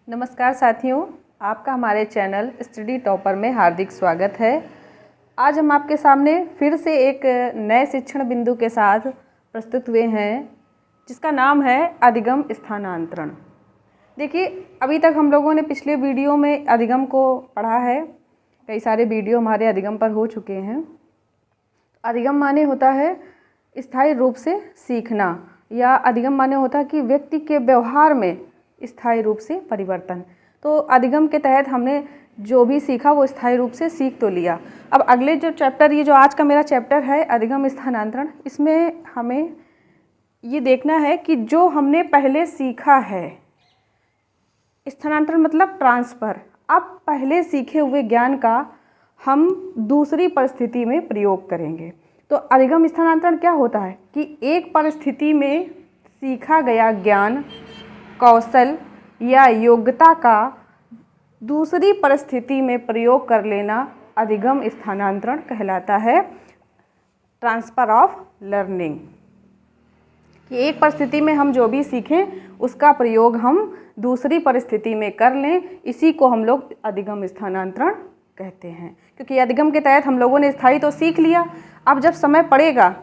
नमस्कार साथियों, आपका हमारे चैनल स्टडी टॉपर में हार्दिक स्वागत है। आज हम आपके सामने फिर से एक नए शिक्षण बिंदु के साथ प्रस्तुत हुए हैं, जिसका नाम है अधिगम स्थानांतरण। देखिए, अभी तक हम लोगों ने पिछले वीडियो में अधिगम को पढ़ा है। कई सारे वीडियो हमारे अधिगम पर हो चुके हैं। अधिगम माने होता है स्थायी रूप से सीखना, या अधिगम माने होता है कि व्यक्ति के व्यवहार में स्थायी रूप से परिवर्तन। तो अधिगम के तहत हमने जो भी सीखा वो स्थायी रूप से सीख तो लिया। अब अगले जो चैप्टर, ये जो आज का मेरा चैप्टर है अधिगम स्थानांतरण, इसमें हमें ये देखना है कि जो हमने पहले सीखा है, स्थानांतरण मतलब ट्रांसफ़र, अब पहले सीखे हुए ज्ञान का हम दूसरी परिस्थिति में प्रयोग करेंगे। तो अधिगम स्थानांतरण क्या होता है कि एक परिस्थिति में सीखा गया ज्ञान, कौशल या योग्यता का दूसरी परिस्थिति में प्रयोग कर लेना अधिगम स्थानांतरण कहलाता है। ट्रांसफ़र ऑफ लर्निंग, कि एक परिस्थिति में हम जो भी सीखें उसका प्रयोग हम दूसरी परिस्थिति में कर लें, इसी को हम लोग अधिगम स्थानांतरण कहते हैं। क्योंकि अधिगम के तहत हम लोगों ने स्थायी तो सीख लिया, अब जब समय पड़ेगा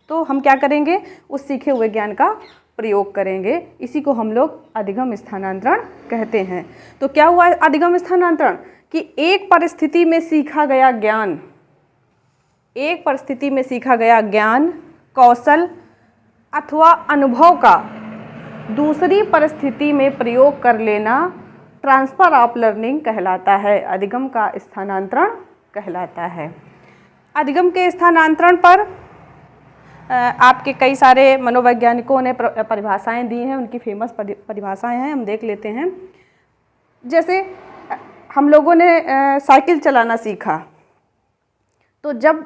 तो हम क्या करेंगे, उस सीखे हुए ज्ञान का प्रयोग करेंगे, इसी को हम लोग अधिगम स्थानांतरण कहते हैं। तो क्या हुआ अधिगम स्थानांतरण कि एक परिस्थिति में सीखा गया ज्ञान, एक परिस्थिति में सीखा गया ज्ञान, कौशल अथवा अनुभव का दूसरी परिस्थिति में प्रयोग कर लेना ट्रांसफ़र ऑफ लर्निंग कहलाता है, अधिगम का स्थानांतरण कहलाता है। अधिगम के स्थानांतरण पर आपके कई सारे मनोवैज्ञानिकों ने परिभाषाएं दी हैं, उनकी फेमस परिभाषाएं हैं, हम देख लेते हैं। जैसे हम लोगों ने साइकिल चलाना सीखा, तो जब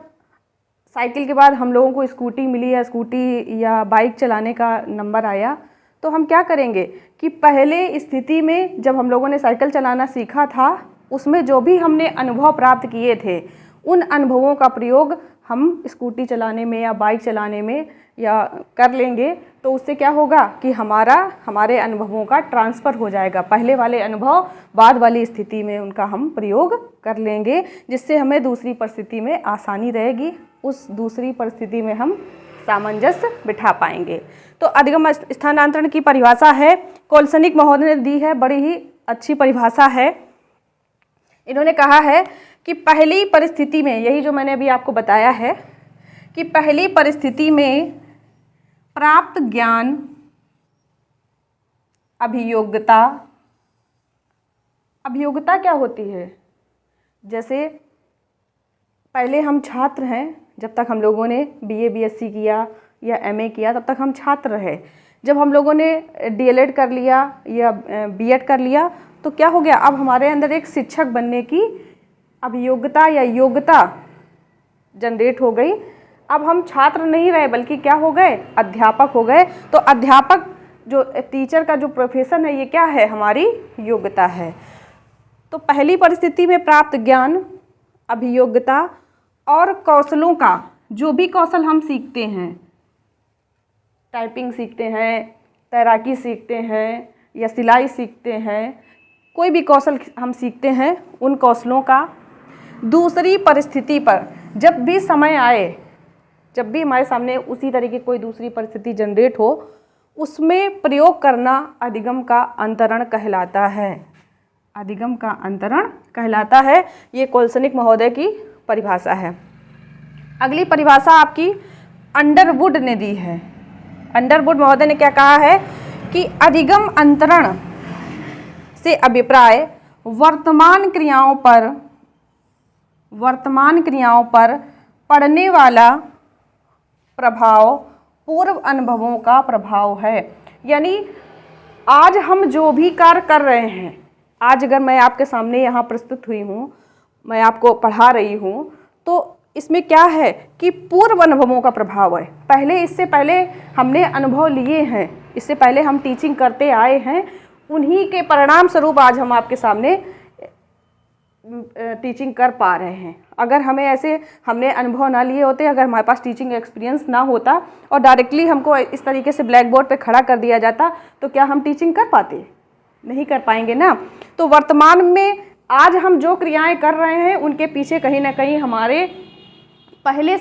साइकिल के बाद हम लोगों को स्कूटी मिली या स्कूटी या बाइक चलाने का नंबर आया, तो हम क्या करेंगे कि पहले स्थिति में जब हम लोगों ने साइकिल चलाना सीखा था, उसमें जो भी हमने अनुभव प्राप्त किए थे, उन अनुभवों का प्रयोग हम स्कूटी चलाने में या बाइक चलाने में या कर लेंगे। तो उससे क्या होगा कि हमारे अनुभवों का ट्रांसफ़र हो जाएगा। पहले वाले अनुभव बाद वाली स्थिति में उनका हम प्रयोग कर लेंगे, जिससे हमें दूसरी परिस्थिति में आसानी रहेगी, उस दूसरी परिस्थिति में हम सामंजस्य बिठा पाएंगे। तो अधिगम स्थानांतरण की परिभाषा है, कोलसनिक महोदय ने दी है, बड़ी ही अच्छी परिभाषा है। इन्होंने कहा है कि पहली परिस्थिति में, यही जो मैंने अभी आपको बताया है कि पहली परिस्थिति में प्राप्त ज्ञान, अभियोग्यता क्या होती है। जैसे पहले हम छात्र हैं, जब तक हम लोगों ने बीए बीएससी किया या एमए किया, तब तक हम छात्र रहे। जब हम लोगों ने डीएलएड कर लिया या बीएड कर लिया, तो क्या हो गया, अब हमारे अंदर एक शिक्षक बनने की अभियोग्यता या योग्यता जनरेट हो गई। अब हम छात्र नहीं रहे, बल्कि क्या हो गए, अध्यापक हो गए। तो अध्यापक जो टीचर का जो प्रोफेशन है, ये क्या है, हमारी योग्यता है। तो पहली परिस्थिति में प्राप्त ज्ञान, अभियोग्यता और कौशलों का, जो भी कौशल हम सीखते हैं, टाइपिंग सीखते हैं, तैराकी सीखते हैं या सिलाई सीखते हैं, कोई भी कौशल हम सीखते हैं, उन कौशलों का दूसरी परिस्थिति पर जब भी समय आए, जब भी हमारे सामने उसी तरह की कोई दूसरी परिस्थिति जनरेट हो, उसमें प्रयोग करना अधिगम का अंतरण कहलाता है। अधिगम का अंतरण कहलाता है। ये कोलसनिक महोदय की परिभाषा है। अगली परिभाषा आपकी अंडरवुड ने दी है। अंडरवुड महोदय ने क्या कहा है कि अधिगम अंतरण से अभिप्राय वर्तमान क्रियाओं पर पड़ने वाला प्रभाव पूर्व अनुभवों का प्रभाव है। यानी आज हम जो भी कार्य कर रहे हैं, आज अगर मैं आपके सामने यहाँ प्रस्तुत हुई हूँ, मैं आपको पढ़ा रही हूँ, तो इसमें क्या है कि पूर्व अनुभवों का प्रभाव है। इससे पहले हमने अनुभव लिए हैं, इससे पहले हम टीचिंग करते आए हैं, उन्हीं के परिणाम स्वरूप आज हम आपके सामने टीचिंग कर पा रहे हैं। अगर हमने अनुभव ना लिए होते, अगर हमारे पास टीचिंग एक्सपीरियंस ना होता और डायरेक्टली हमको इस तरीके से ब्लैक बोर्ड पे खड़ा कर दिया जाता, तो क्या हम टीचिंग कर पाते? नहीं कर पाएंगे ना। तो वर्तमान में आज हम जो क्रियाएं कर रहे हैं उनके पीछे कहीं ना कहीं हमारे पहले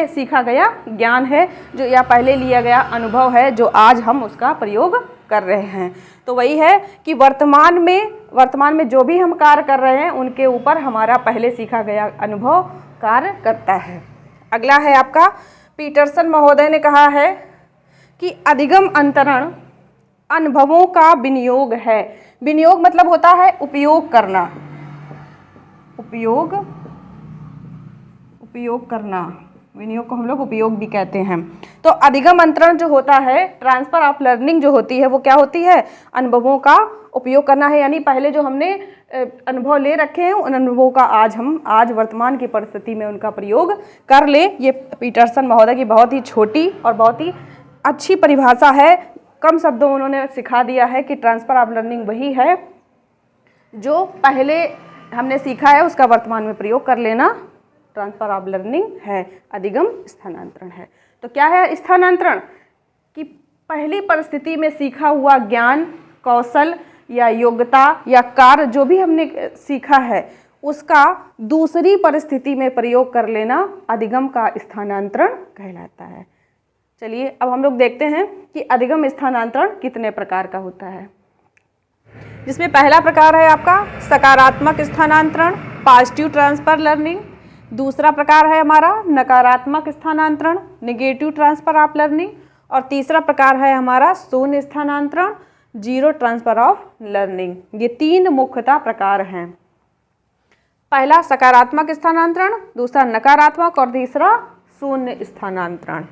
सीखा गया ज्ञान है, जो या पहले लिया गया अनुभव है, जो आज हम उसका प्रयोग कर रहे हैं। तो वही है कि वर्तमान में जो भी हम कार्य कर रहे हैं उनके ऊपर हमारा पहले सीखा गया अनुभव कार्य करता है। अगला है आपका, पीटरसन महोदय ने कहा है कि अधिगम अंतरण अनुभवों का विनियोग है। विनियोग मतलब होता है उपयोग करना, उपयोग करना, विनियोग को हम लोग उपयोग भी कहते हैं। तो अधिगम अंतरण जो होता है, ट्रांसफर ऑफ लर्निंग जो होती है, वो क्या होती है? अनुभवों का उपयोग करना है। यानी पहले जो हमने अनुभव ले रखे हैं उन अनुभवों का आज वर्तमान की परिस्थिति में उनका प्रयोग कर ले। ये पीटरसन महोदय की बहुत ही छोटी और बहुत ही अच्छी परिभाषा है। कम शब्दों में उन्होंने सिखा दिया है कि ट्रांसफर ऑफ लर्निंग वही है जो पहले हमने सीखा है उसका वर्तमान में प्रयोग कर लेना, ट्रांसफर ऑफ लर्निंग है, अधिगम स्थानांतरण है। तो क्या है स्थानांतरण? कि पहली परिस्थिति में सीखा हुआ ज्ञान, कौशल या योग्यता या कार्य जो भी हमने सीखा है उसका दूसरी परिस्थिति में प्रयोग कर लेना अधिगम का स्थानांतरण कहलाता है। चलिए अब हम लोग देखते हैं कि अधिगम स्थानांतरण कितने प्रकार का होता है। जिसमें पहला प्रकार है आपका सकारात्मक स्थानांतरण, पॉजिटिव ट्रांसफर लर्निंग। दूसरा प्रकार है हमारा नकारात्मक स्थानांतरण, नेगेटिव ट्रांसफर ऑफ लर्निंग। और तीसरा प्रकार है हमारा शून्य स्थानांतरण, जीरो ट्रांसफर ऑफ लर्निंग। ये तीन मुख्यतः प्रकार हैं। पहला सकारात्मक स्थानांतरण, दूसरा नकारात्मक और तीसरा शून्य स्थानांतरण।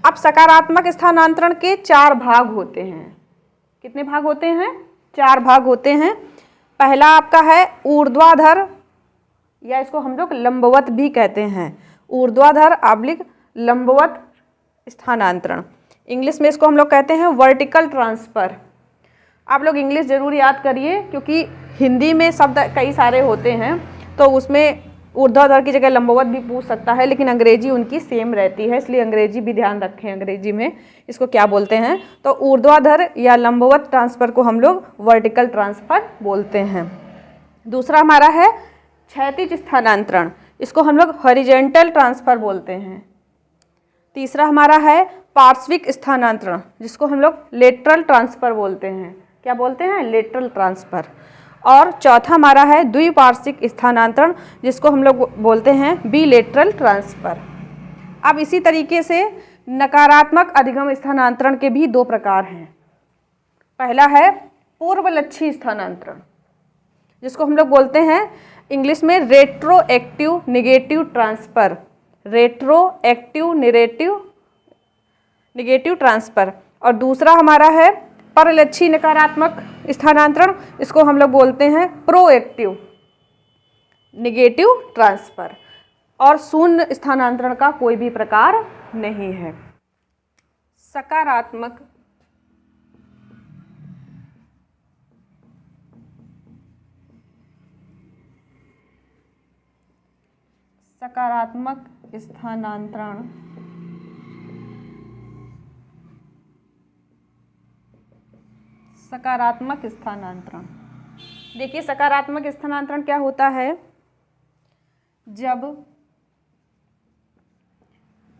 अब सकारात्मक स्थानांतरण के 4 भाग होते हैं। कितने भाग होते हैं? 4 भाग होते हैं। पहला आपका है ऊर्ध्वाधर, या इसको हम लोग लंबवत भी कहते हैं, ऊर्ध्वाधर / लंबवत स्थानांतरण। इंग्लिश में इसको हम लोग कहते हैं वर्टिकल ट्रांसफर। आप लोग इंग्लिश जरूर याद करिए क्योंकि हिंदी में शब्द कई सारे होते हैं, तो उसमें ऊर्ध्वाधर की जगह लंबवत भी पूछ सकता है, लेकिन अंग्रेजी उनकी सेम रहती है, इसलिए अंग्रेजी भी ध्यान रखें अंग्रेजी में इसको क्या बोलते हैं। तो ऊर्ध्वाधर या लंबवत ट्रांसफर को हम लोग वर्टिकल ट्रांसफर बोलते हैं। दूसरा हमारा है क्षैतिज स्थानांतरण, इसको हम लोग हॉरिजॉन्टल ट्रांसफर बोलते हैं। तीसरा हमारा है पार्श्विक स्थानांतरण, जिसको हम लोग लेटरल ट्रांसफर बोलते हैं। क्या बोलते हैं? Lateral transfer. और चौथा हमारा है द्विपार्श्विक स्थानांतरण, जिसको हम लोग बोलते हैं बिलेटरल ट्रांसफर। अब इसी तरीके से नकारात्मक अधिगम स्थानांतरण के भी 2 प्रकार हैं। पहला है पूर्वलक्षी स्थानांतरण, जिसको हम लोग बोलते हैं इंग्लिश में retroactive negative transfer, retroactive negative transfer. और दूसरा हमारा है परलक्षी नकारात्मक स्थानांतरण, इसको हम लोग बोलते हैं प्रोएक्टिव नेगेटिव ट्रांसफर। और शून्य स्थानांतरण का कोई भी प्रकार नहीं है। सकारात्मक स्थानांतरण सकारात्मक स्थानांतरण। देखिए सकारात्मक स्थानांतरण क्या होता है? जब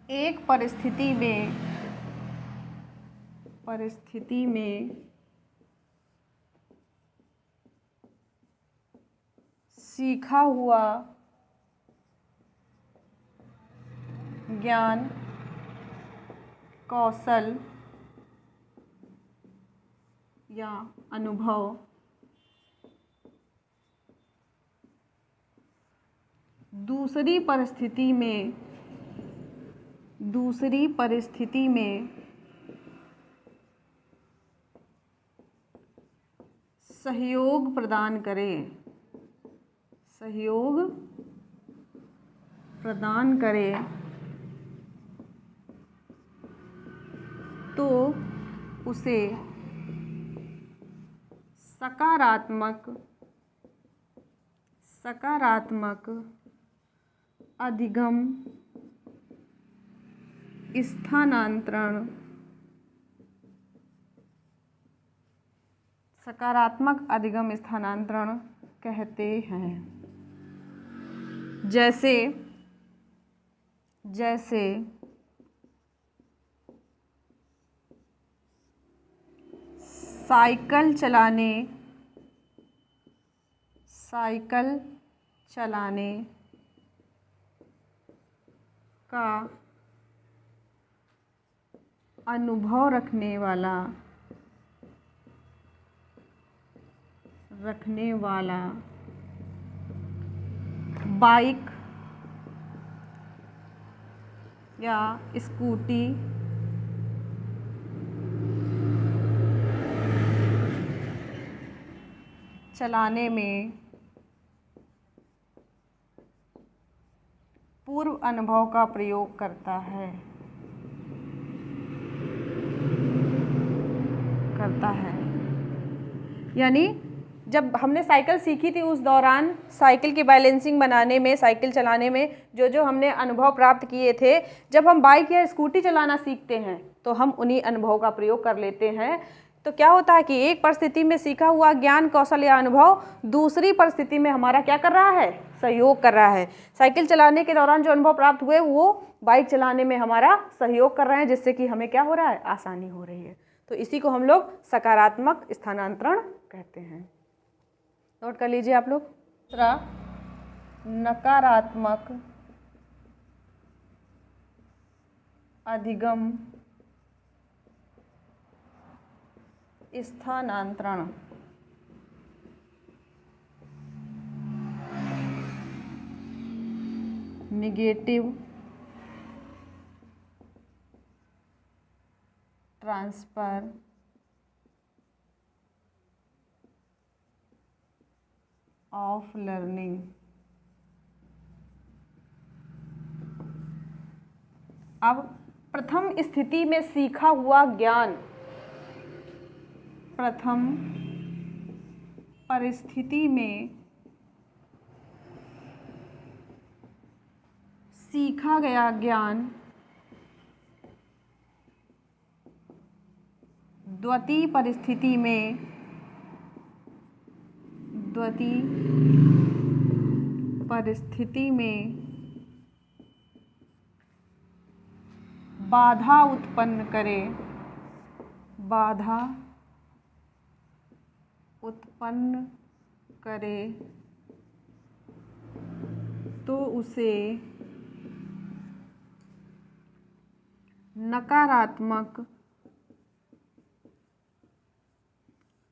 एक परिस्थिति में सीखा हुआ ज्ञान, कौशल या अनुभव दूसरी परिस्थिति में सहयोग प्रदान करे तो उसे सकारात्मक अधिगम स्थानांतरण सकारात्मक अधिगम स्थानांतरण कहते हैं। जैसे जैसे साइकिल चलाने का अनुभव रखने वाला बाइक या स्कूटी चलाने में पूर्व अनुभव का प्रयोग करता है। यानी जब हमने साइकिल सीखी थी उस दौरान साइकिल की बैलेंसिंग बनाने में, साइकिल चलाने में जो जो हमने अनुभव प्राप्त किए थे, जब हम बाइक या स्कूटी चलाना सीखते हैं तो हम उन्हीं अनुभव का प्रयोग कर लेते हैं। तो क्या होता है कि एक परिस्थिति में सीखा हुआ ज्ञान, कौशल या अनुभव दूसरी परिस्थिति में हमारा क्या कर रहा है, सहयोग कर रहा है। साइकिल चलाने के दौरान जो अनुभव प्राप्त हुए वो बाइक चलाने में हमारा सहयोग कर रहे हैं, जिससे कि हमें क्या हो रहा है, आसानी हो रही है। तो इसी को हम लोग सकारात्मक स्थानांतरण कहते हैं। नोट कर लीजिए आप लोग। दूसरा, नकारात्मक अधिगम स्थानांतरण। Negative transfer of learning. अब प्रथम स्थिति में सीखा हुआ ज्ञान प्रथम परिस्थिति में सीखा गया ज्ञान द्वितीय परिस्थिति में बाधा उत्पन्न करे तो उसे नकारात्मक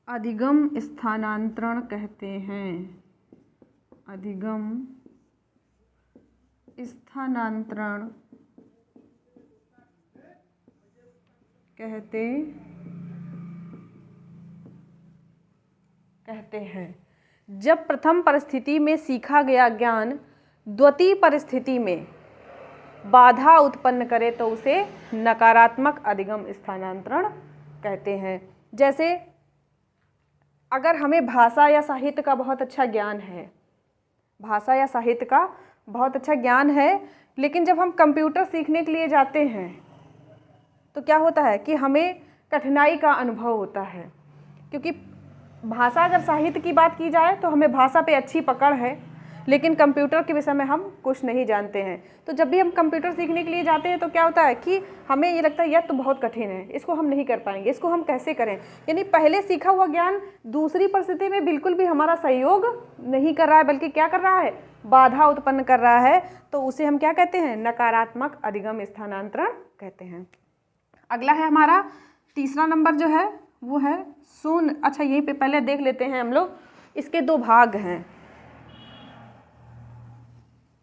अधिगम स्थानांतरण कहते हैं। अधिगम स्थानांतरण कहते हैं। जब प्रथम परिस्थिति में सीखा गया ज्ञान द्वितीय परिस्थिति में बाधा उत्पन्न करे तो उसे नकारात्मक अधिगम स्थानांतरण कहते हैं। जैसे अगर हमें भाषा या साहित्य का बहुत अच्छा ज्ञान है, लेकिन जब हम कंप्यूटर सीखने के लिए जाते हैं तो क्या होता है कि हमें कठिनाई का अनुभव होता है, क्योंकि भाषा, अगर साहित्य की बात की जाए तो हमें भाषा पे अच्छी पकड़ है, लेकिन कंप्यूटर के विषय में हम कुछ नहीं जानते हैं। तो जब भी हम कंप्यूटर सीखने के लिए जाते हैं तो क्या होता है कि हमें ये लगता है यह तो बहुत कठिन है, इसको हम नहीं कर पाएंगे, इसको हम कैसे करें। यानी पहले सीखा हुआ ज्ञान दूसरी परिस्थिति में बिल्कुल भी हमारा सहयोग नहीं कर रहा है, बल्कि क्या कर रहा है, बाधा उत्पन्न कर रहा है। तो उसे हम क्या कहते हैं, नकारात्मक अधिगम स्थानांतरण कहते हैं। अगला है हमारा तीसरा नंबर जो है वो है शून्य। अच्छा, यहीं पे पहले देख लेते हैं हम लोग, इसके दो भाग हैं।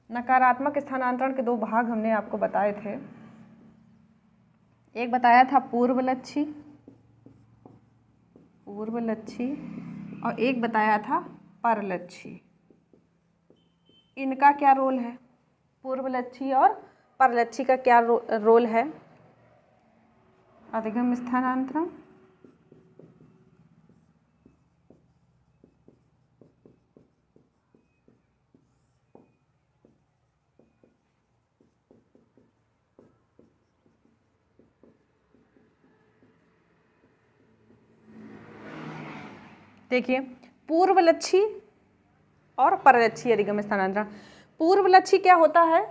नकारात्मक स्थानांतरण के दो भाग हमने आपको बताए थे। एक बताया था पूर्वलक्षी और एक बताया था परलक्षी। इनका क्या रोल है, पूर्वलक्षी और परलक्षी का क्या रोल है अधिगम स्थानांतरण? देखिए, पूर्वलक्षी और परलक्षी अधिगम स्थानांतरण। पूर्वलक्षी क्या होता है,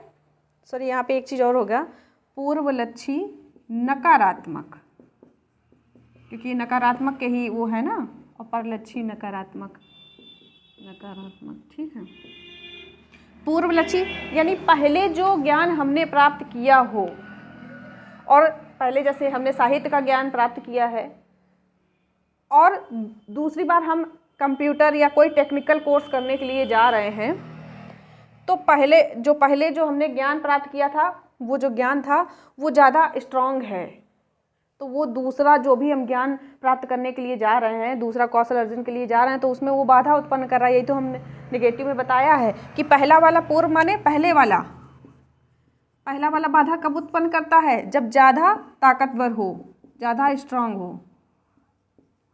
सॉरी यहाँ पे एक चीज़ और होगा, पूर्वलक्षी नकारात्मक, क्योंकि नकारात्मक के ही वो है ना, और परलक्षी नकारात्मक, नकारात्मक, ठीक है। पूर्वलक्षी यानी पहले जो ज्ञान हमने प्राप्त किया हो, और पहले जैसे हमने साहित्य का ज्ञान प्राप्त किया है और दूसरी बार हम कंप्यूटर या कोई टेक्निकल कोर्स करने के लिए जा रहे हैं, तो पहले जो हमने ज्ञान प्राप्त किया था, वो जो ज्ञान था वो ज़्यादा स्ट्रॉन्ग है, तो वो दूसरा जो भी हम ज्ञान प्राप्त करने के लिए जा रहे हैं, दूसरा कौशल अर्जन के लिए जा रहे हैं, तो उसमें वो बाधा उत्पन्न कर रहा है। यही तो हमने नेगेटिव में बताया है कि पहला वाला पूर्व माने पहला वाला बाधा कब उत्पन्न करता है, जब ज़्यादा ताकतवर हो, ज़्यादा स्ट्रांग हो,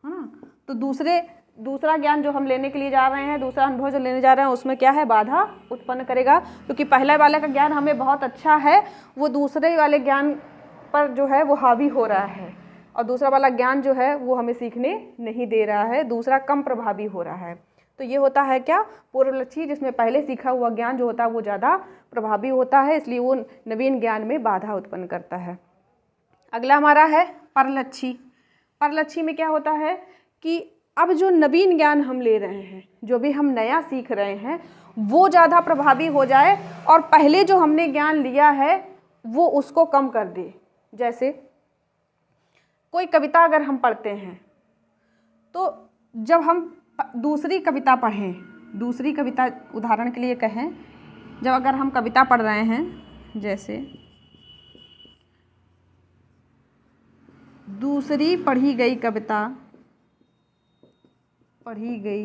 है ना। तो दूसरा ज्ञान जो हम लेने के लिए जा रहे हैं, दूसरा अनुभव जो लेने जा रहे हैं, उसमें क्या है, बाधा उत्पन्न करेगा, क्योंकि पहले वाले का ज्ञान हमें बहुत अच्छा है, वो दूसरे वाले ज्ञान पर जो है वो हावी हो रहा है, और दूसरा वाला ज्ञान जो है वो हमें सीखने नहीं दे रहा है, दूसरा कम प्रभावी हो रहा है। तो ये होता है क्या, पूर्वलक्षी, जिसमें पहले सीखा हुआ ज्ञान जो होता है वो ज़्यादा प्रभावी होता है, इसलिए वो नवीन ज्ञान में बाधा उत्पन्न करता है। अगला हमारा है परलक्षी। परलक्षी में क्या होता है कि अब जो नवीन ज्ञान हम ले रहे हैं, जो भी हम नया सीख रहे हैं, वो ज़्यादा प्रभावी हो जाए और पहले जो हमने ज्ञान लिया है वो उसको कम कर दे। जैसे कोई कविता अगर हम पढ़ते हैं, तो जब हम दूसरी कविता पढ़ें, दूसरी कविता उदाहरण के लिए कहें, जब अगर हम कविता पढ़ रहे हैं, जैसे दूसरी पढ़ी गई कविता पहले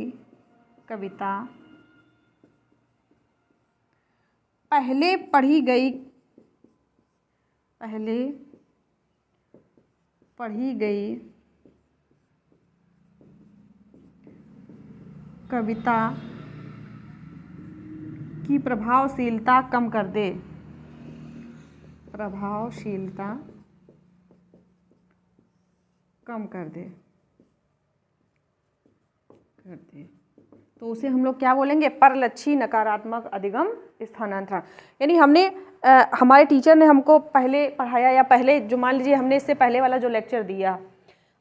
पढ़ी गई कविता की प्रभावशीलता कम कर दे, तो उसे हम लोग क्या बोलेंगे, परलक्षी नकारात्मक अधिगम स्थानांतरण। यानी हमने हमारे टीचर ने हमको पहले पढ़ाया, या पहले जो मान लीजिए हमने इससे पहले वाला जो लेक्चर दिया,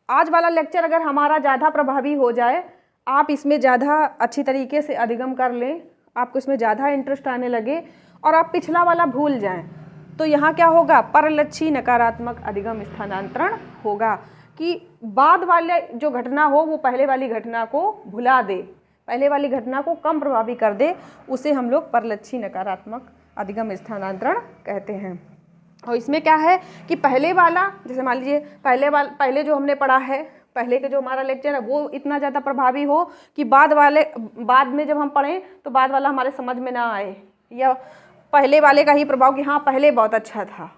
आज वाला लेक्चर अगर हमारा ज़्यादा प्रभावी हो जाए, आप इसमें ज़्यादा अच्छी तरीके से अधिगम कर लें, आपको इसमें ज़्यादा इंटरेस्ट आने लगे और आप पिछला वाला भूल जाएं, तो यहाँ क्या होगा, परलक्षी नकारात्मक अधिगम स्थानांतरण होगा, कि बाद वाले जो घटना हो वो पहले वाली घटना को भुला दे, पहले वाली घटना को कम प्रभावी कर दे, उसे हम लोग परलक्षी नकारात्मक अधिगम स्थानांतरण कहते हैं। और इसमें क्या है कि पहले वाला, जैसे मान लीजिए पहले जो हमने पढ़ा है, पहले का जो हमारा लेक्चर है वो इतना ज़्यादा प्रभावी हो कि बाद में जब हम पढ़ें तो बाद वाला हमारे समझ में ना आए, या पहले वाले का ही प्रभाव कि हाँ पहले बहुत अच्छा था।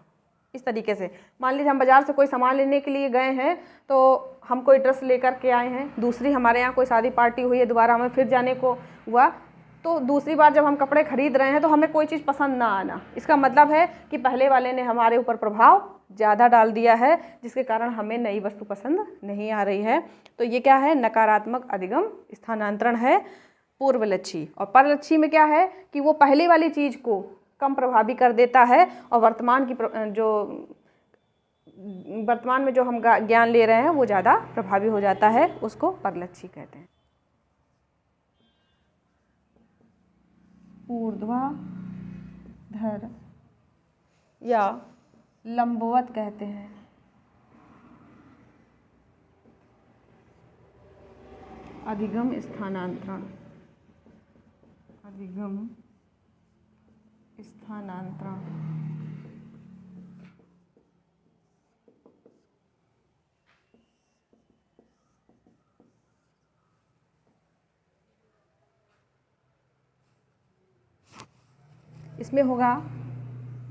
इस तरीके से मान लीजिए हम बाज़ार से कोई सामान लेने के लिए गए हैं, तो हम कोई ड्रेस लेकर के आए हैं, दूसरी हमारे यहाँ कोई शादी पार्टी हुई है, दोबारा हमें फिर जाने को हुआ, तो दूसरी बार जब हम कपड़े खरीद रहे हैं तो हमें कोई चीज़ पसंद ना आना, इसका मतलब है कि पहले वाले ने हमारे ऊपर प्रभाव ज़्यादा डाल दिया है, जिसके कारण हमें नई वस्तु पसंद नहीं आ रही है। तो ये क्या है, नकारात्मक अधिगम स्थानांतरण है पूर्वलक्षी। और परलक्षी में क्या है कि वो पहले वाली चीज़ को कम प्रभावी कर देता है, और वर्तमान में जो हम ज्ञान ले रहे हैं वो ज़्यादा प्रभावी हो जाता है, उसको परलक्षी कहते हैं। ऊर्ध्वाधर या लंबवत कहते हैं। अधिगम स्थानांतरण, इसमें होगा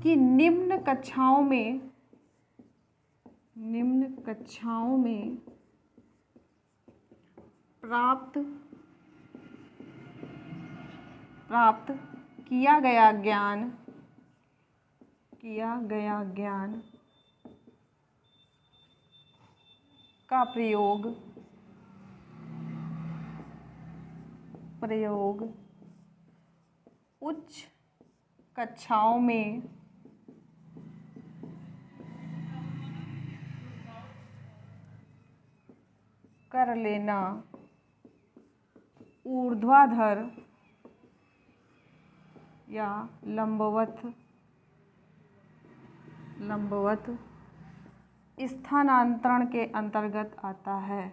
कि निम्न कक्षाओं में प्राप्त किया गया ज्ञान का प्रयोग प्रयोग उच्च कक्षाओं में कर लेना ऊर्ध्वाधर या लंबवत स्थानांतरण के अंतर्गत आता है।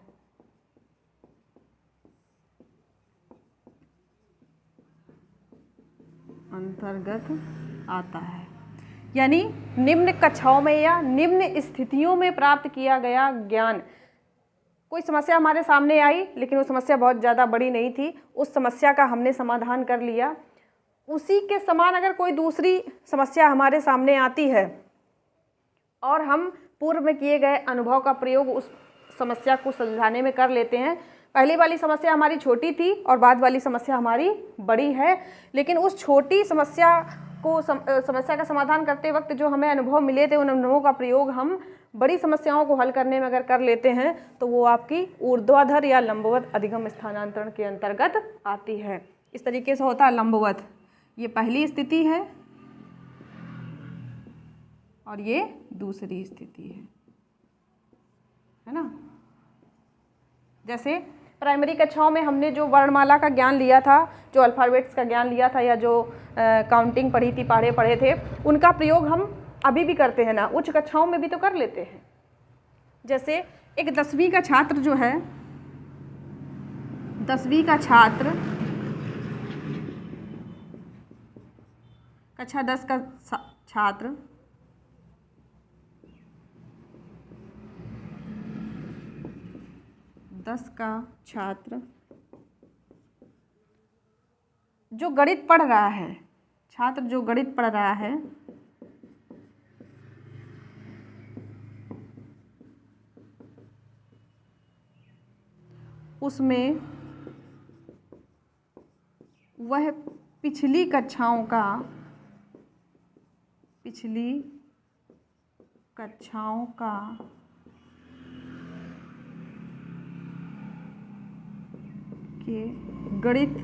यानी निम्न कक्षाओं में या निम्न स्थितियों में प्राप्त किया गया ज्ञान। कोई समस्या हमारे सामने आई, लेकिन वो समस्या बहुत ज़्यादा बड़ी नहीं थी, उस समस्या का हमने समाधान कर लिया। उसी के समान अगर कोई दूसरी समस्या हमारे सामने आती है और हम पूर्व में किए गए अनुभव का प्रयोग उस समस्या को सुलझाने में कर लेते हैं। पहली वाली समस्या हमारी छोटी थी और बाद वाली समस्या हमारी बड़ी है, लेकिन उस छोटी समस्या का समाधान करते वक्त जो हमें अनुभव मिले थे, उन अनुभवों का प्रयोग हम बड़ी समस्याओं को हल करने में अगर कर लेते हैं तो वो आपकी ऊर्ध्वाधर या लंबवत अधिगम स्थानांतरण के अंतर्गत आती है। इस तरीके से होता है लंबवत। ये पहली स्थिति है और ये दूसरी स्थिति है ना। जैसे प्राइमरी कक्षाओं में हमने जो वर्णमाला का ज्ञान लिया था, जो अल्फ़ाबेट्स का ज्ञान लिया था, या जो काउंटिंग पढ़ी थी, पढ़े थे, उनका प्रयोग हम अभी भी करते हैं ना, उच्च कक्षाओं में भी तो कर लेते हैं। जैसे एक 10वीं का छात्र जो है, 10वीं का छात्र, कक्षा 10 का छात्र जो गणित पढ़ रहा है, छात्र जो गणित पढ़ रहा है, उसमें वह पिछली कक्षाओं का के गणित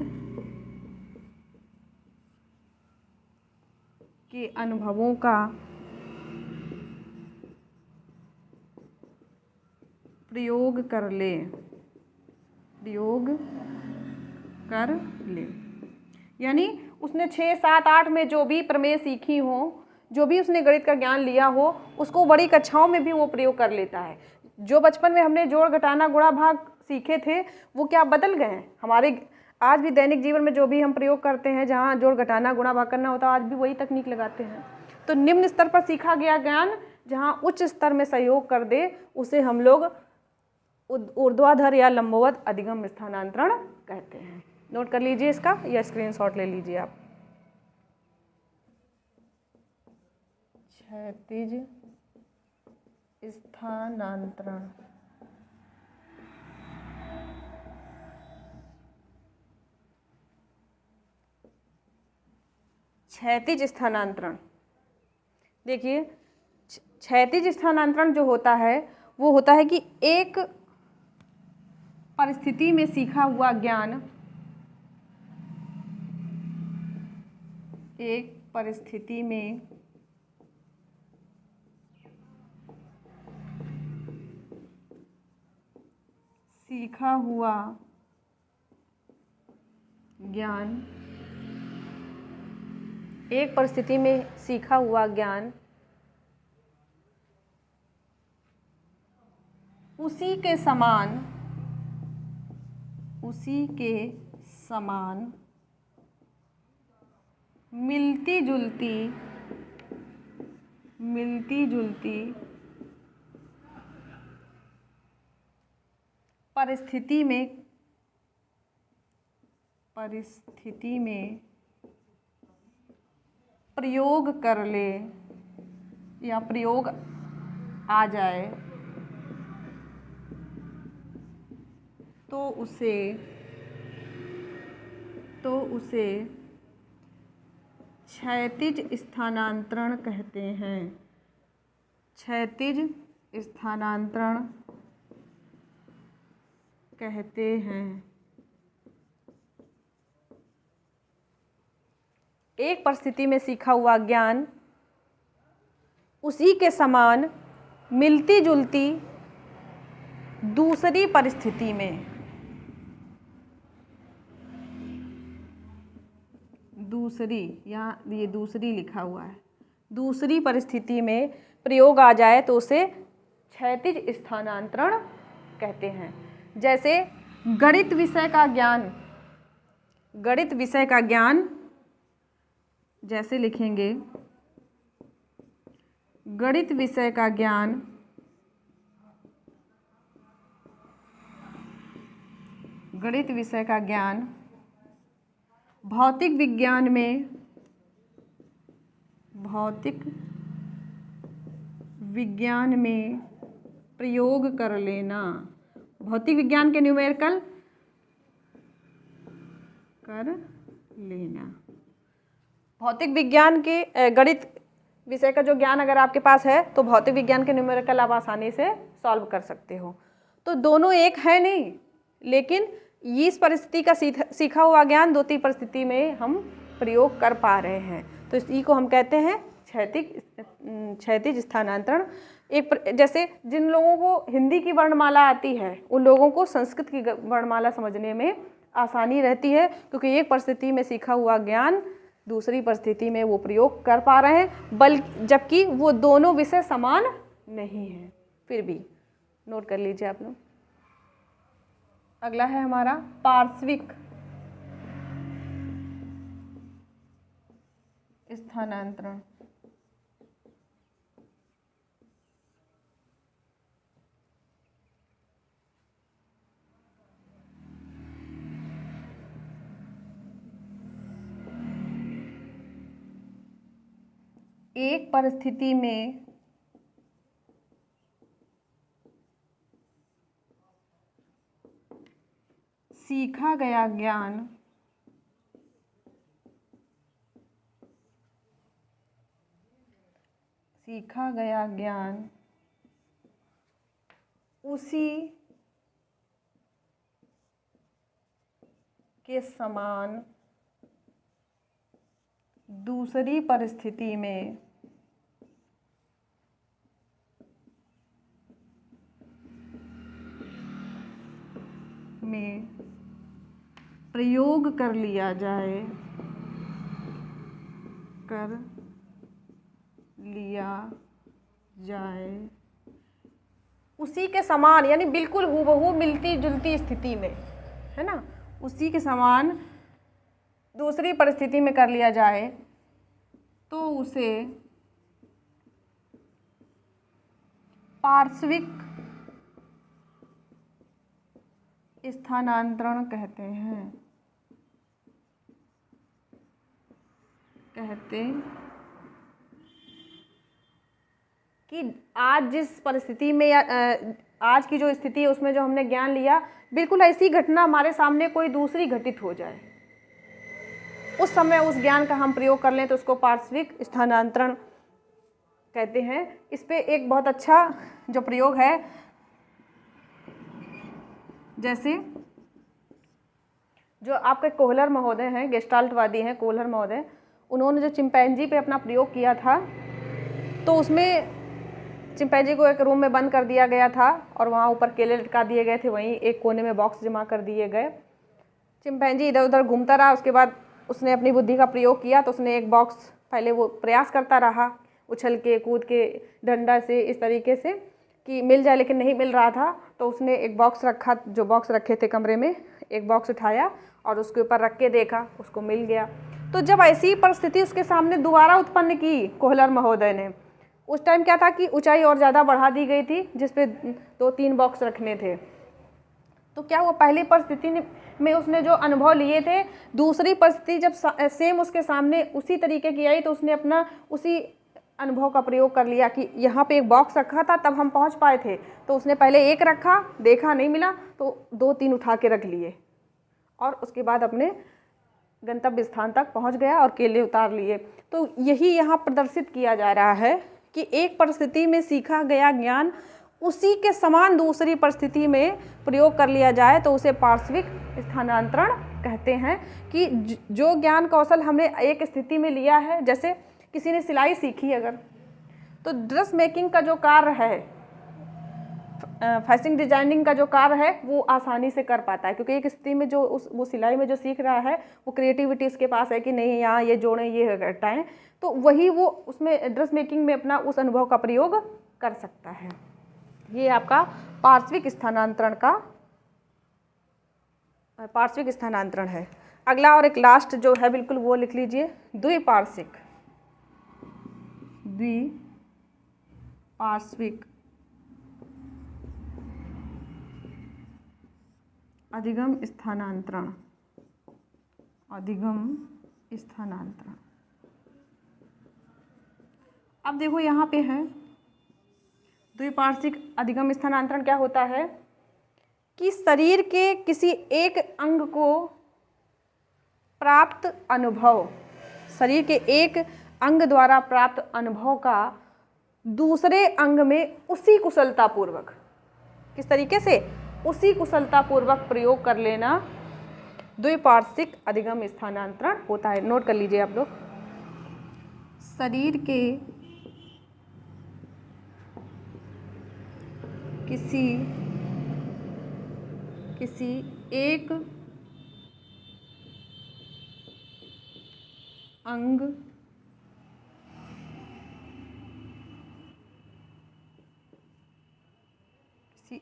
के अनुभवों का प्रयोग कर ले। यानी उसने 6, 7, 8 में जो भी प्रमेय सीखी हो, जो भी उसने गणित का ज्ञान लिया हो, उसको बड़ी कक्षाओं में भी वो प्रयोग कर लेता है। जो बचपन में हमने जोड़, घटाना, गुणा, भाग सीखे थे, वो क्या बदल गए हैं हमारे आज भी दैनिक जीवन में। जो भी हम प्रयोग करते हैं, जहाँ जोड़, घटाना, गुणा, भाग करना होता है, आज भी वही तकनीक लगाते हैं। तो निम्न स्तर पर सीखा गया ज्ञान जहाँ उच्च स्तर में सहयोग कर दे, उसे हम लोग ऊर्ध्वाधर या लंबवत अधिगम स्थानांतरण कहते हैं। नोट कर लीजिए इसका, या स्क्रीनशॉट ले लीजिए आप। क्षैतिज स्थानांतरण। क्षैतिज स्थानांतरण, देखिए क्षैतिज स्थानांतरण जो होता है वो होता है कि एक परिस्थिति में सीखा हुआ ज्ञान, एक परिस्थिति में सीखा हुआ ज्ञान, एक परिस्थिति में सीखा हुआ ज्ञान उसी के समान मिलती जुलती परिस्थिति में प्रयोग कर ले या प्रयोग आ जाए तो उसे क्षैतिज स्थानांतरण कहते हैं। क्षैतिज स्थानांतरण कहते हैं। एक परिस्थिति में सीखा हुआ ज्ञान उसी के समान मिलती जुलती दूसरी परिस्थिति में, दूसरी, यहाँ ये दूसरी लिखा हुआ है, दूसरी परिस्थिति में प्रयोग आ जाए तो उसे क्षैतिज स्थानांतरण कहते हैं। जैसे गणित विषय का ज्ञान, गणित विषय का ज्ञान जैसे लिखेंगे, गणित विषय का ज्ञान गणित विषय का ज्ञान भौतिक विज्ञान में, भौतिक विज्ञान में प्रयोग कर लेना, भौतिक विज्ञान के न्यूमेरिकल कर लेना। भौतिक विज्ञान के गणित विषय का जो ज्ञान अगर आपके पास है तो भौतिक विज्ञान के न्यूमेरिकल आप आसानी से सॉल्व कर सकते हो। तो दोनों एक है नहीं, लेकिन इस परिस्थिति का सीखा हुआ ज्ञान दूसरी परिस्थिति में हम प्रयोग कर पा रहे हैं, तो इसी को हम कहते हैं क्षैतिज स्थानांतरण। जैसे जिन लोगों को हिंदी की वर्णमाला आती है उन लोगों को संस्कृत की वर्णमाला समझने में आसानी रहती है, क्योंकि एक परिस्थिति में सीखा हुआ ज्ञान दूसरी परिस्थिति में वो प्रयोग कर पा रहे हैं, जबकि वो दोनों विषय समान नहीं हैं। फिर भी नोट कर लीजिए आप लोग। अगला है हमारा पार्श्विक स्थानांतरण। एक परिस्थिति में सीखा गया ज्ञान उसी के समान दूसरी परिस्थिति में प्रयोग कर लिया जाए, उसी के समान, यानी बिल्कुल हूबहू मिलती जुलती स्थिति में, है ना, उसी के समान दूसरी परिस्थिति में कर लिया जाए तो उसे पार्श्विक स्थानांतरण कहते हैं। कि आज जिस परिस्थिति में या आज की जो स्थिति है उसमें जो हमने ज्ञान लिया, बिल्कुल ऐसी घटना हमारे सामने कोई दूसरी घटित हो जाए, उस समय उस ज्ञान का हम प्रयोग कर लें तो उसको पार्श्विक स्थानांतरण कहते हैं। इस पे एक बहुत अच्छा जो प्रयोग है, जैसे जो आपके कोहलर महोदय हैं, गेस्टाल्टवादी हैं कोहलर महोदय, उन्होंने जो चिंपैंजी पे अपना प्रयोग किया था, तो उसमें चिंपैंजी को एक रूम में बंद कर दिया गया था और वहाँ ऊपर केले लटका दिए गए थे, वहीं एक कोने में बॉक्स जमा कर दिए गए। चिंपैंजी इधर उधर घूमता रहा, उसके बाद उसने अपनी बुद्धि का प्रयोग किया, तो उसने एक बॉक्स, पहले वो प्रयास करता रहा उछल के कूद के डंडा से इस तरीके से कि मिल जाए, लेकिन नहीं मिल रहा था, तो उसने एक बॉक्स रखा, जो बॉक्स रखे थे कमरे में, एक बॉक्स उठाया और उसके ऊपर रख के देखा, उसको मिल गया। तो जब ऐसी परिस्थिति उसके सामने दोबारा उत्पन्न की कोहलर महोदय ने, उस टाइम क्या था कि ऊंचाई और ज़्यादा बढ़ा दी गई थी जिसपे 2-3 बॉक्स रखने थे, तो क्या हुआ, पहली परिस्थिति में उसने जो अनुभव लिए थे, दूसरी परिस्थिति जब सेम उसके सामने उसी तरीके की आई तो उसने अपना उसी अनुभव का प्रयोग कर लिया कि यहाँ पे एक बॉक्स रखा था तब हम पहुँच पाए थे, तो उसने पहले एक रखा, देखा नहीं मिला तो 2-3 उठा के रख लिए और उसके बाद अपने गंतव्य स्थान तक पहुँच गया और केले उतार लिए। तो यही यहाँ प्रदर्शित किया जा रहा है कि एक परिस्थिति में सीखा गया ज्ञान उसी के समान दूसरी परिस्थिति में प्रयोग कर लिया जाए तो उसे पार्श्विक स्थानांतरण कहते हैं। कि जो ज्ञान कौशल हमने एक स्थिति में लिया है, जैसे किसी ने सिलाई सीखी अगर, तो ड्रेस मेकिंग का जो कार्य है, फैशन डिजाइनिंग का जो कार्य है, वो आसानी से कर पाता है, क्योंकि एक स्थिति में जो वो सिलाई में जो सीख रहा है वो क्रिएटिविटी उसके पास है कि नहीं यहाँ ये जोड़ें ये हटाएं, तो वही वो उसमें ड्रेस मेकिंग में अपना उस अनुभव का प्रयोग कर सकता है। ये आपका पार्श्विक स्थानांतरण है। अगला और एक लास्ट जो है बिल्कुल वो लिख लीजिए, द्विपार्श्विक अधिगम स्थानांतरण। अब देखो यहाँ पे है द्विपार्श्विक अधिगम स्थानांतरण क्या होता है कि शरीर के किसी एक अंग को प्राप्त अनुभव, शरीर के एक अंग द्वारा प्राप्त अनुभव का दूसरे अंग में उसी कुशलतापूर्वक, किस तरीके से, उसी कुशलतापूर्वक प्रयोग कर लेना द्विपार्श्विक अधिगम स्थानांतरण होता है। नोट कर लीजिए आप लोग। शरीर के किसी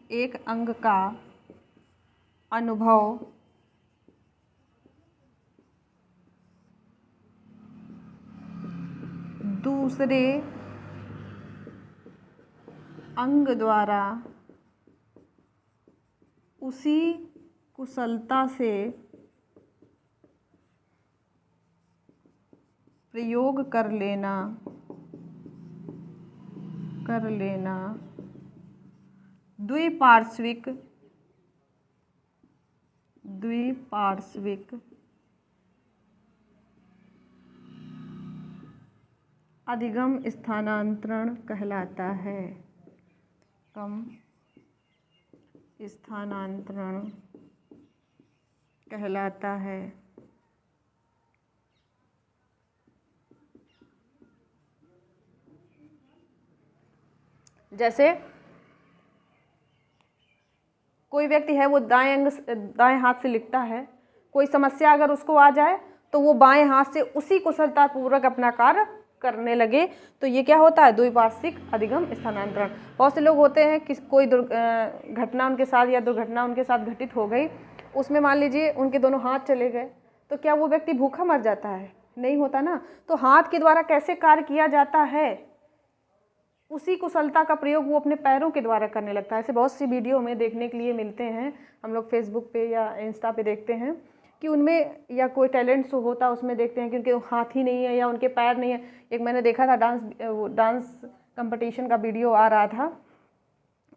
एक अंग का अनुभव दूसरे अंग द्वारा उसी कुशलता से प्रयोग कर लेना द्विपार्श्विक अधिगम स्थानांतरण कहलाता है। स्थानांतरण कहलाता है। जैसे कोई व्यक्ति है वो दाएं हाथ से लिखता है, कोई समस्या अगर उसको आ जाए तो वो बाएं हाथ से उसी कुशलतापूर्वक अपना कार्य करने लगे, तो ये क्या होता है, द्विपार्श्विक अधिगम स्थानांतरण। बहुत से लोग होते हैं कि कोई घटना उनके साथ या दुर्घटना उनके साथ घटित हो गई, उसमें मान लीजिए उनके दोनों हाथ चले गए, तो क्या वो व्यक्ति भूखा मर जाता है? नहीं होता ना। तो हाथ के द्वारा कैसे कार्य किया जाता है, उसी कुशलता का प्रयोग वो अपने पैरों के द्वारा करने लगता है। ऐसे बहुत सी वीडियो में देखने के लिए मिलते हैं, हम लोग फेसबुक पे या इंस्टा पे देखते हैं कि उनमें या कोई टैलेंट शो होता है, उसमें देखते हैं कि उनके हाथ ही नहीं है या उनके पैर नहीं है। एक मैंने देखा था डांस कंपटीशन का वीडियो आ रहा था,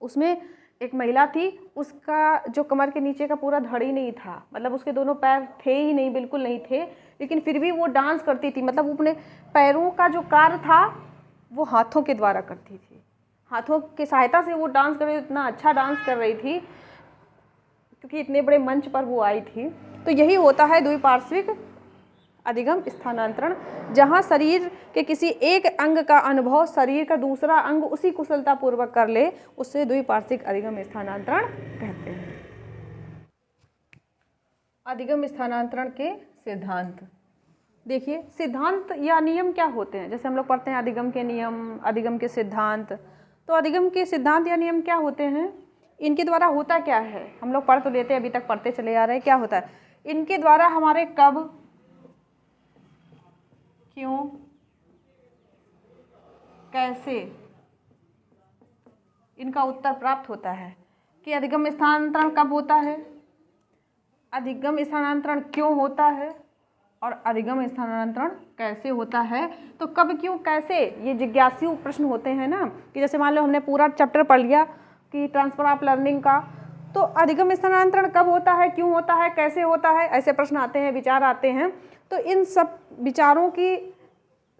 उसमें एक महिला थी, उसका जो कमर के नीचे का पूरा धड़ ही नहीं था, मतलब उसके दोनों पैर थे ही नहीं, बिल्कुल नहीं थे, लेकिन फिर भी वो डांस करती थी। मतलब वो अपने पैरों का जो कार्य था वो हाथों के द्वारा करती थी, हाथों की सहायता से वो डांस कर रही थी, इतना अच्छा डांस कर रही थी क्योंकि इतने बड़े मंच पर वो आई थी। तो यही होता है द्विपार्श्विक अधिगम स्थानांतरण, जहाँ शरीर के किसी एक अंग का अनुभव शरीर का दूसरा अंग उसी कुशलतापूर्वक कर ले, उससे द्विपार्श्विक अधिगम स्थानांतरण कहते हैं। अधिगम स्थानांतरण के सिद्धांत देखिए, सिद्धांत या नियम क्या होते हैं। जैसे हम लोग पढ़ते हैं अधिगम के नियम, अधिगम के सिद्धांत, तो अधिगम के सिद्धांत या नियम क्या होते हैं, इनके द्वारा होता क्या है, हम लोग पढ़ तो लेते हैं, अभी तक पढ़ते चले आ रहे हैं। क्या होता है, इनके द्वारा हमारे कब, क्यों, कैसे, इनका उत्तर प्राप्त होता है कि अधिगम स्थानांतरण कब होता है, अधिगम स्थानांतरण क्यों होता है और अधिगम स्थानांतरण कैसे होता है। तो कब, क्यों, कैसे, ये जिज्ञासु प्रश्न होते हैं ना, कि जैसे मान लो हमने पूरा चैप्टर पढ़ लिया कि ट्रांसफर ऑफ लर्निंग का, तो अधिगम स्थानांतरण कब होता है, क्यों होता है, कैसे होता है, ऐसे प्रश्न आते हैं, विचार आते हैं। तो इन सब विचारों की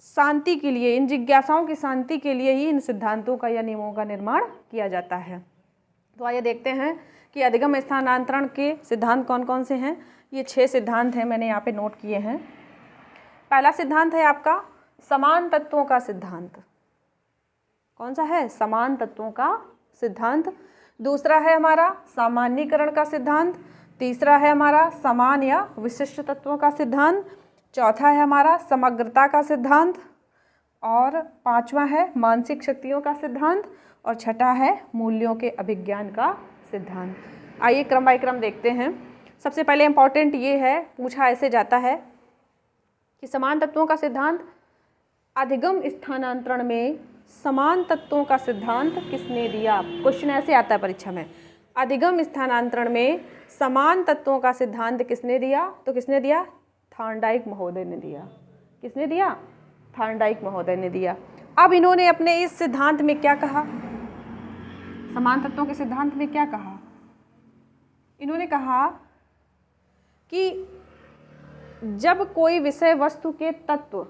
शांति के लिए, इन जिज्ञासाओं की शांति के लिए ही इन सिद्धांतों का या नियमों का निर्माण किया जाता है। तो आइए देखते हैं कि अधिगम स्थानांतरण के सिद्धांत कौन कौन से हैं। ये 6 सिद्धांत हैं, मैंने यहाँ पे नोट किए हैं। पहला सिद्धांत है आपका समान तत्वों का सिद्धांत। कौन सा है? समान तत्वों का सिद्धांत। दूसरा है हमारा सामान्यीकरण का सिद्धांत। तीसरा है हमारा समान या विशिष्ट तत्वों का सिद्धांत। चौथा है हमारा समग्रता का सिद्धांत। और पांचवा है मानसिक शक्तियों का सिद्धांत। और छठा है मूल्यों के अभिज्ञान का सिद्धांत। आइए क्रम बाय क्रम देखते हैं। सबसे पहले इम्पॉर्टेंट ये है, पूछा ऐसे जाता है कि समान तत्वों का सिद्धांत, अधिगम स्थानांतरण में समान तत्वों का सिद्धांत किसने दिया? क्वेश्चन ऐसे आता है परीक्षा में, अधिगम स्थानांतरण में समान तत्वों का सिद्धांत किसने दिया? तो किसने दिया? थॉर्नडाइक महोदय ने दिया। किसने दिया? थॉर्नडाइक महोदय ने दिया। अब इन्होंने अपने इस सिद्धांत में क्या कहा? समान तत्वों के सिद्धांत में क्या कहा? इन्होंने कहा कि जब कोई विषय वस्तु के तत्व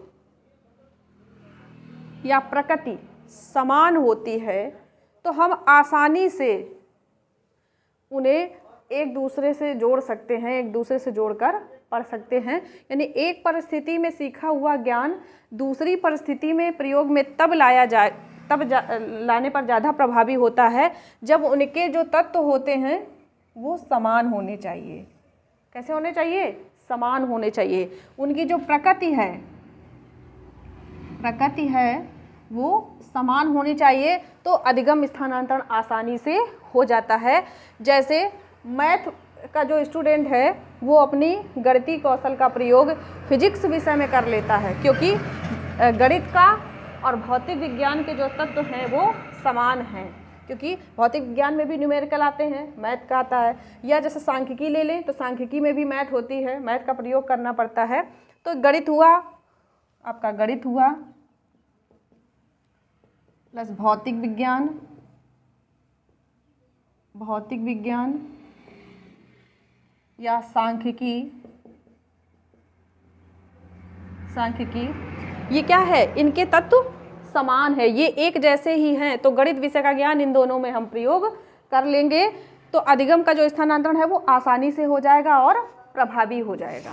या प्रकृति समान होती है तो हम आसानी से उन्हें एक दूसरे से जोड़ सकते हैं, एक दूसरे से जोड़कर पढ़ सकते हैं। यानी एक परिस्थिति में सीखा हुआ ज्ञान दूसरी परिस्थिति में प्रयोग में तब लाने पर ज़्यादा प्रभावी होता है जब उनके जो तत्व होते हैं वो समान होने चाहिए। कैसे होने चाहिए? समान होने चाहिए। उनकी जो प्रकृति है वो समान होनी चाहिए, तो अधिगम स्थानांतरण आसानी से हो जाता है। जैसे मैथ का जो स्टूडेंट है वो अपनी गणितीय कौशल का प्रयोग फिजिक्स विषय में कर लेता है, क्योंकि गणित का और भौतिक विज्ञान के जो तत्व हैं वो समान हैं। क्योंकि भौतिक विज्ञान में भी न्यूमेरिकल आते हैं, मैथ का आता है। या जैसे सांख्यिकी ले लें तो सांख्यिकी में भी मैथ होती है, मैथ का प्रयोग करना पड़ता है। तो गणित हुआ आपका, गणित हुआ प्लस भौतिक विज्ञान या सांख्यिकी, ये क्या है? इनके तत्व समान है, ये एक जैसे ही हैं। तो गणित विषय का ज्ञान इन दोनों में हम प्रयोग कर लेंगे तो अधिगम का जो स्थानांतरण है वो आसानी से हो जाएगा और प्रभावी हो जाएगा।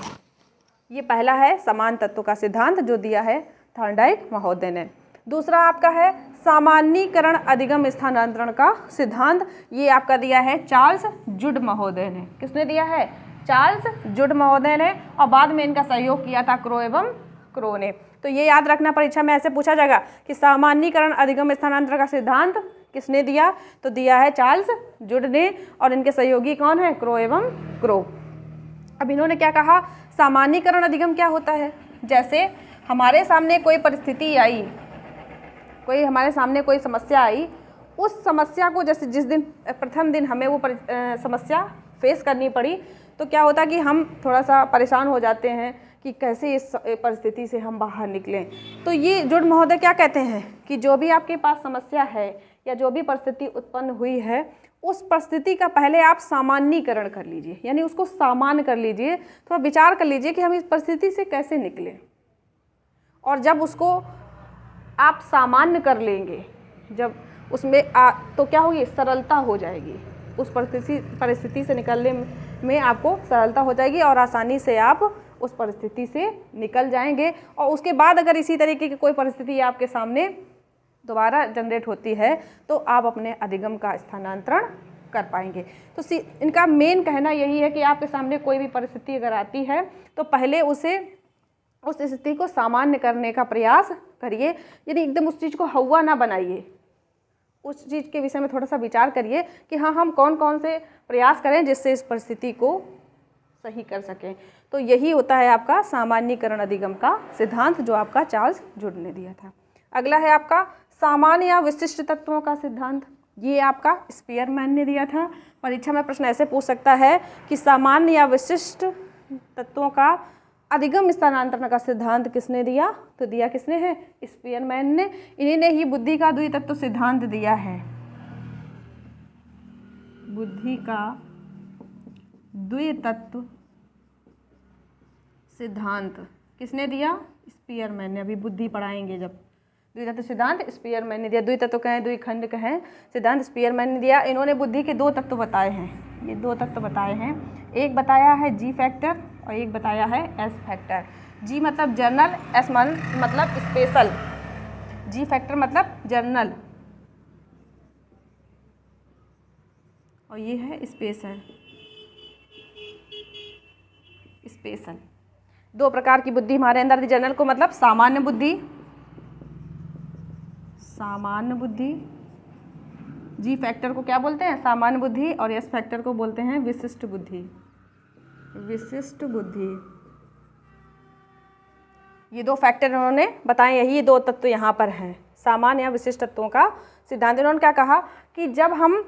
ये पहला है समान तत्व का सिद्धांत जो दिया है थॉर्नडाइक महोदय ने। दूसरा आपका है सामान्यीकरण अधिगम स्थानांतरण का सिद्धांत। ये आपका दिया है चार्ल्स जुड महोदय ने। किसने दिया है? चार्ल्स जुड महोदय ने। और बाद में इनका सहयोग किया था क्रो एवं क्रो ने। तो ये याद रखना, परीक्षा में ऐसे पूछा जाएगा कि सामान्यीकरण अधिगम स्थानांतरण का सिद्धांत किसने दिया? तो दिया है चार्ल्स जुड ने। और इनके सहयोगी कौन है? क्रो एवं क्रो। अब इन्होंने क्या कहा? सामान्यीकरण अधिगम क्या होता है? जैसे हमारे सामने कोई परिस्थिति आई, हमारे सामने कोई समस्या आई, उस समस्या को जैसे जिस दिन प्रथम दिन हमें वो समस्या फेस करनी पड़ी, तो क्या होता है कि हम थोड़ा सा परेशान हो जाते हैं कि कैसे इस परिस्थिति से हम बाहर निकलें। तो ये जुड महोदय क्या कहते हैं कि जो भी आपके पास समस्या है या जो भी परिस्थिति उत्पन्न हुई है, उस परिस्थिति का पहले आप सामान्यीकरण कर लीजिए, यानी उसको सामान्य कर लीजिए, थोड़ा विचार कर लीजिए कि हम इस परिस्थिति से कैसे निकलें। और जब उसको आप सामान्य कर लेंगे, जब उसमें तो क्या होगी? सरलता हो जाएगी। उस परिस्थिति से निकलने में आपको सरलता हो जाएगी और आसानी से आप उस परिस्थिति से निकल जाएंगे। और उसके बाद अगर इसी तरीके की कोई परिस्थिति आपके सामने दोबारा जनरेट होती है तो आप अपने अधिगम का स्थानांतरण कर पाएंगे। तो इनका मेन कहना यही है कि आपके सामने कोई भी परिस्थिति अगर आती है तो पहले उस स्थिति को सामान्य करने का प्रयास करिए। यानी एकदम उस चीज़ को हवा ना बनाइए, उस चीज़ के विषय में थोड़ा सा विचार करिए कि हाँ, हम कौन कौन से प्रयास करें जिससे इस परिस्थिति को सही कर सकें। तो यही होता है आपका सामान्यीकरण अधिगम का सिद्धांत जो आपका चार्ल्स जुड ने दिया था। अगला है आपका सामान्य या विशिष्ट तत्वों का सिद्धांत। ये आपका स्पीयरमैन ने दिया था। परीक्षा में प्रश्न ऐसे पूछ सकता है कि सामान्य या विशिष्ट तत्वों का अधिगम स्थानांतरण का सिद्धांत किसने दिया? तो दिया किसने है? स्पीयरमैन ने। इन्हीं ने ही बुद्धि का द्वितत्व सिद्धांत दिया है। बुद्धि का द्वितत्व सिद्धांत किसने दिया? स्पीयरमैन ने। अभी बुद्धि पढ़ाएंगे जब। द्वितत्व सिद्धांत स्पीयरमैन ने दिया। द्वितत्व कहें, द्विखंड कहें, सिद्धांत स्पीयरमैन ने दिया। इन्होंने बुद्धि के 2 तत्व बताए हैं। ये 2 तत्व बताए हैं। एक बताया है जी फैक्टर और एक बताया है एस फैक्टर। जी मतलब जर्नल, एस मतलब स्पेशल। जी फैक्टर मतलब जर्नल और ये है स्पेशल। स्पेशल 2 प्रकार की बुद्धि हमारे अंदर थी। जर्नल को मतलब सामान्य बुद्धि, सामान्य बुद्धि। जी फैक्टर को क्या बोलते हैं? सामान्य बुद्धि। और एस फैक्टर को बोलते हैं विशिष्ट बुद्धि। विशिष्ट बुद्धि। ये 2 फैक्टर उन्होंने बताए। यही 2 तत्व यहाँ पर हैं, सामान्य या विशिष्ट तत्वों का सिद्धांत। इन्होंने क्या कहा कि जब हम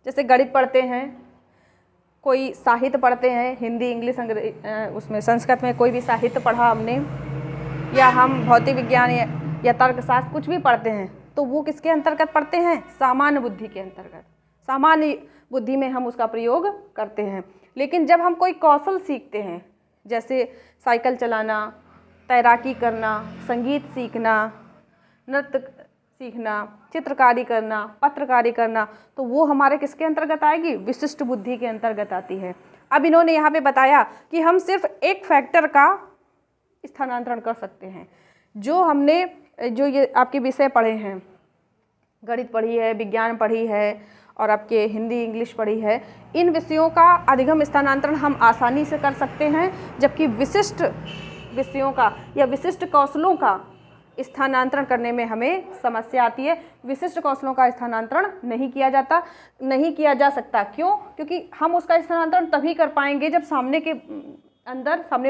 जैसे गणित पढ़ते हैं, कोई साहित्य पढ़ते हैं, हिंदी, इंग्लिश, उसमें संस्कृत में कोई भी साहित्य पढ़ा हमने, या हम भौतिक विज्ञान या तर्कशास्त्र कुछ भी पढ़ते हैं, तो वो किसके अंतर्गत पढ़ते हैं? सामान्य बुद्धि के अंतर्गत। सामान्य बुद्धि में हम उसका प्रयोग करते हैं। लेकिन जब हम कोई कौशल सीखते हैं, जैसे साइकिल चलाना, तैराकी करना, संगीत सीखना, नृत्य सीखना, चित्रकारी करना, पत्रकारी करना, तो वो हमारे किसके अंतर्गत आएगी? विशिष्ट बुद्धि के अंतर्गत आती है। अब इन्होंने यहाँ पे बताया कि हम सिर्फ एक फैक्टर का स्थानांतरण कर सकते हैं। जो हमने जो ये आपके विषय पढ़े हैं, गणित पढ़ी है, विज्ञान पढ़ी है और आपके हिंदी, इंग्लिश पढ़ी है, इन विषयों का अधिगम स्थानांतरण हम आसानी से कर सकते हैं, जबकि विशिष्ट विषयों का या विशिष्ट कौशलों का स्थानांतरण करने में हमें समस्या आती है। विशिष्ट कौशलों का स्थानांतरण नहीं किया जा सकता। क्यों? क्योंकि हम उसका स्थानांतरण तभी कर पाएंगे जब सामने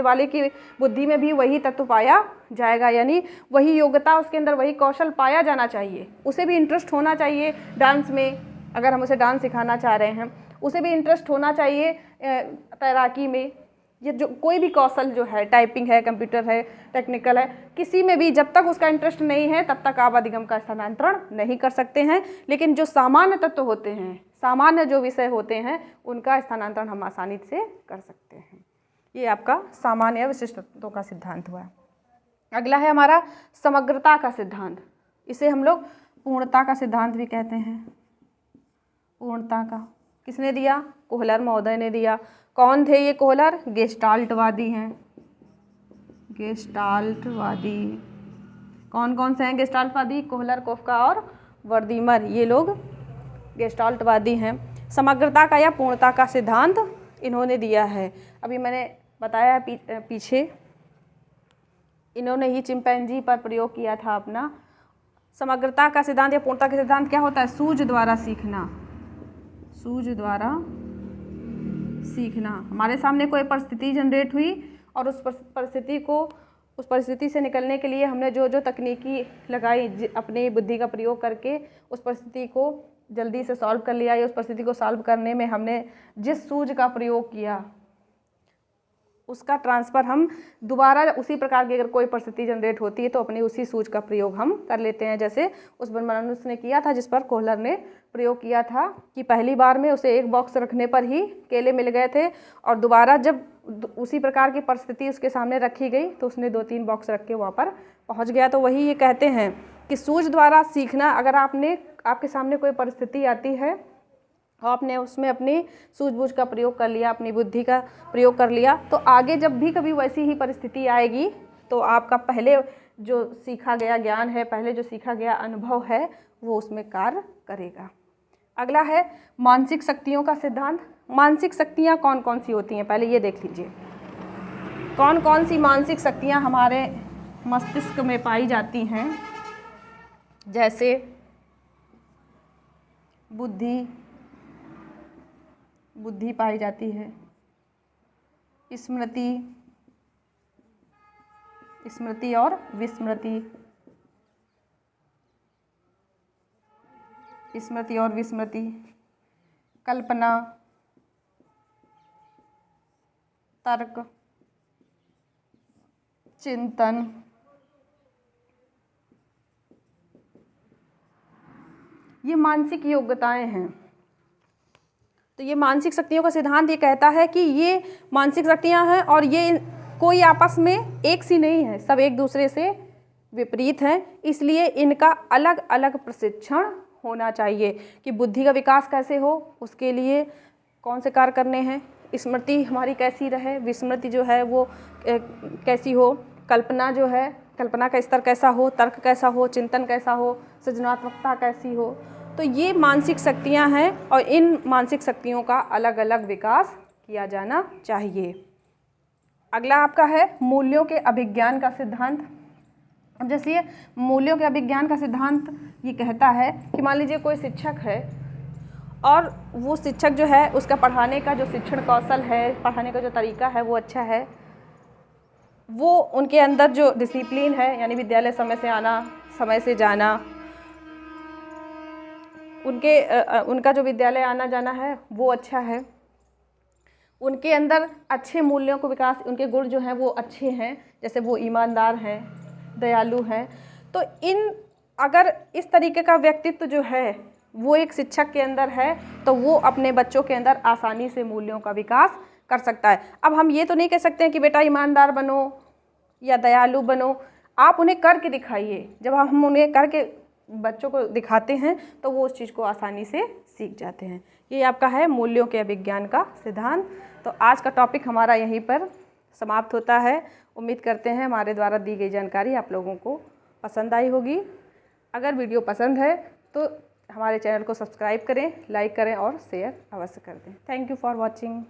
वाले की बुद्धि में भी वही तत्व पाया जाएगा, यानी वही योग्यता उसके अंदर, वही कौशल पाया जाना चाहिए। उसे भी इंटरेस्ट होना चाहिए डांस में, अगर हम उसे डांस सिखाना चाह रहे हैं, उसे भी इंटरेस्ट होना चाहिए तैराकी में। ये जो कोई भी कौशल जो है, टाइपिंग है, कंप्यूटर है, टेक्निकल है, किसी में भी जब तक उसका इंटरेस्ट नहीं है तब तक आप अधिगम का स्थानांतरण नहीं कर सकते हैं। लेकिन जो सामान्य तत्व होते हैं, सामान्य जो विषय होते हैं, उनका स्थानांतरण हम आसानी से कर सकते हैं। ये आपका सामान्य या विशिष्ट तत्वों का सिद्धांत हुआ। अगला है हमारा समग्रता का सिद्धांत। इसे हम लोग पूर्णता का सिद्धांत भी कहते हैं। पूर्णता का किसने दिया? कोहलर महोदय ने दिया। कौन थे ये कोहलर? गेस्टाल्टवादी हैं। गेस्टाल्टवादी कौन कौन से हैं गेस्टाल्टवादी? कोहलर, कोफका और वर्दीमर, ये लोग गेस्टाल्टवादी हैं। समग्रता का या पूर्णता का सिद्धांत इन्होंने दिया है। अभी मैंने बताया पीछे, इन्होंने ही चिंपैंजी पर प्रयोग किया था अपना। समग्रता का सिद्धांत या पूर्णता का सिद्धांत क्या होता है? सूझ द्वारा सीखना। सूझ द्वारा सीखना। हमारे सामने कोई परिस्थिति जनरेट हुई और उस परिस्थिति से निकलने के लिए हमने जो जो तकनीकी लगाई, अपनी बुद्धि का प्रयोग करके उस परिस्थिति को जल्दी से सॉल्व कर लिया, या उस परिस्थिति को सॉल्व करने में हमने जिस सूझ का प्रयोग किया, उसका ट्रांसफ़र हम दोबारा उसी प्रकार की अगर कोई परिस्थिति जनरेट होती है तो अपनी उसी सूझ का प्रयोग हम कर लेते हैं। जैसे उस मनुष्य ने किया था जिस पर कोहलर ने प्रयोग किया था कि पहली बार में उसे एक बॉक्स रखने पर ही केले मिल गए थे, और दोबारा जब उसी प्रकार की परिस्थिति उसके सामने रखी गई तो उसने 2-3 बॉक्स रख के वहाँ पर पहुँच गया। तो वही ये कहते हैं कि सूझ द्वारा सीखना। अगर आपके सामने कोई परिस्थिति आती है, आपने उसमें अपनी सूझबूझ का प्रयोग कर लिया, अपनी बुद्धि का प्रयोग कर लिया, तो आगे जब भी कभी वैसी ही परिस्थिति आएगी तो आपका पहले जो सीखा गया ज्ञान है, पहले जो सीखा गया अनुभव है, वो उसमें कार्य करेगा। अगला है मानसिक शक्तियों का सिद्धांत। मानसिक शक्तियाँ कौन कौन सी होती हैं, पहले ये देख लीजिए। कौन कौन सी मानसिक शक्तियाँ हमारे मस्तिष्क में पाई जाती हैं? जैसे बुद्धि पाई जाती है, स्मृति और विस्मृति, कल्पना, तर्क, चिंतन, ये मानसिक योग्यताएं हैं। तो ये मानसिक शक्तियों का सिद्धांत ये कहता है कि ये मानसिक शक्तियां हैं और ये कोई आपस में एक सी नहीं है, सब एक दूसरे से विपरीत हैं। इसलिए इनका अलग अलग प्रशिक्षण होना चाहिए कि बुद्धि का विकास कैसे हो, उसके लिए कौन से कार्य करने हैं, स्मृति हमारी कैसी रहे, विस्मृति जो है वो कैसी हो, कल्पना जो है, कल्पना का स्तर कैसा हो, तर्क कैसा हो, चिंतन कैसा हो, सृजनात्मकता कैसी हो। तो ये मानसिक शक्तियाँ हैं और इन मानसिक शक्तियों का अलग अलग विकास किया जाना चाहिए। अगला आपका है मूल्यों के अभिज्ञान का सिद्धांत। अब जैसे मूल्यों के अभिज्ञान का सिद्धांत ये कहता है कि मान लीजिए कोई शिक्षक है और वो शिक्षक जो है उसका पढ़ाने का जो शिक्षण कौशल है, पढ़ाने का जो तरीका है वो अच्छा है, वो उनके अंदर जो डिसिप्लिन है यानी विद्यालय समय से आना, समय से जाना, उनका जो विद्यालय आना जाना है वो अच्छा है, उनके अंदर अच्छे मूल्यों को विकास, उनके गुण जो हैं वो अच्छे हैं, जैसे वो ईमानदार हैं, दयालु हैं। तो अगर इस तरीके का व्यक्तित्व जो है वो एक शिक्षक के अंदर है तो वो अपने बच्चों के अंदर आसानी से मूल्यों का विकास कर सकता है। अब हम ये तो नहीं कह सकते हैं कि बेटा ईमानदार बनो या दयालु बनो, आप उन्हें करके दिखाइए। जब हम उन्हें करके बच्चों को दिखाते हैं तो वो उस चीज़ को आसानी से सीख जाते हैं। ये आपका है मूल्यों के अभिज्ञान का सिद्धांत। तो आज का टॉपिक हमारा यहीं पर समाप्त होता है। उम्मीद करते हैं हमारे द्वारा दी गई जानकारी आप लोगों को पसंद आई होगी। अगर वीडियो पसंद है तो हमारे चैनल को सब्सक्राइब करें, लाइक करें और शेयर अवश्य कर दें। Thank you for watching.